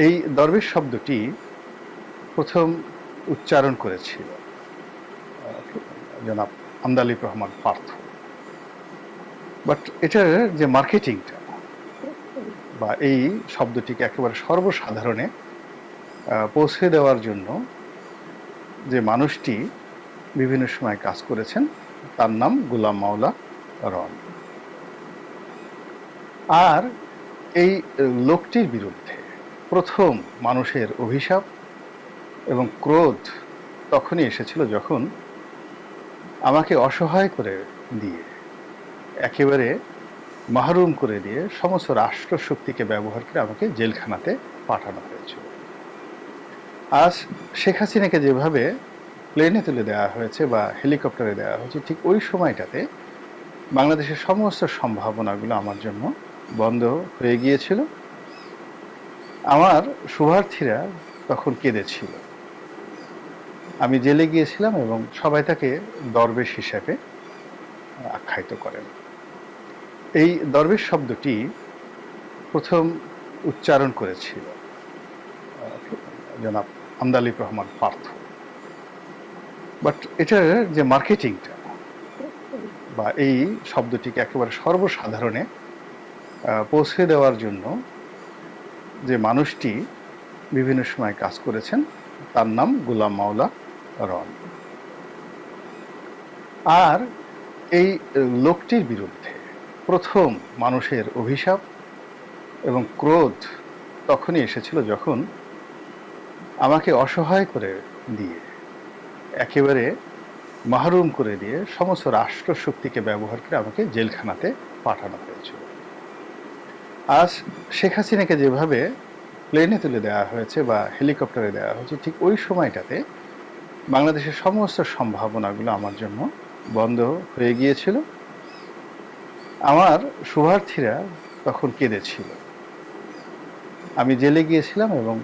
এই দরবেশ শব্দটি প্রথম উচ্চারণ করেছিল জনাব আন্দালিব রহমান পার্থ। বাট এটার যে মার্কেটিংটা বা এই শব্দটিকে একেবারে সর্বসাধারণে পৌঁছে দেওয়ার জন্য যে মানুষটি বিভিন্ন সময় কাজ করেছেন তার নাম গোলাম মাওলা রন। আর এই লোকটির বিরুদ্ধে প্রথম মানুষের অভিশাপ এবং ক্রোধ তখনই এসেছিল যখন আমাকে অসহায় করে দিয়ে, একেবারে মাহরুম করে দিয়ে সমস্ত রাষ্ট্রশক্তিকে ব্যবহার করে আমাকে জেলখানাতে পাঠানো হয়েছিল। আজ শেখ হাসিনাকে যেভাবে প্লেনে তুলে দেওয়া হয়েছে বা হেলিকপ্টারে দেওয়া হয়েছে, ঠিক ওই সময়টাতে বাংলাদেশের সমস্ত সম্ভাবনাগুলো আমার জন্য বন্ধ হয়ে গিয়েছিল। আমার শুভার্থীরা তখন কেঁদেছিল। আমি জেলে গিয়েছিলাম এবং সবাই তাকে দরবেশ হিসেবে আখ্যায়িত করেন। এই দরবেশ শব্দটি প্রথম উচ্চারণ করেছিল জনাব আন্দালিব রহমান পার্থ। বাট এটার যে মার্কেটিংটা বা এই শব্দটিকে একেবারে সর্বসাধারণে পৌঁছে দেওয়ার জন্য যে মানুষটি বিভিন্ন সময় কাজ করেছেন তার নাম গোলাম মাওলা রন। আর এই লোকটির বিরুদ্ধে প্রথম মানুষের অভিশাপ এবং ক্রোধ তখনই এসেছিল যখন আমাকে অসহায় করে দিয়ে, একেবারে মাহরুম করে দিয়ে সমস্ত রাষ্ট্রশক্তিকে ব্যবহার করে আমাকে জেলখানাতে পাঠানো হয়েছিল। আজ শেখ হাসিনাকে যেভাবে প্লেনে তুলে দেওয়া হয়েছে বা হেলিকপ্টারে দেওয়া হয়েছে, ঠিক ওই সময়টাতে বাংলাদেশের সমস্ত সম্ভাবনাগুলো আমার জন্য বন্ধ হয়ে গিয়েছিল। আমার শুভার্থীরা তখন কেঁদেছিল। আমি জেলে গিয়েছিলাম এবং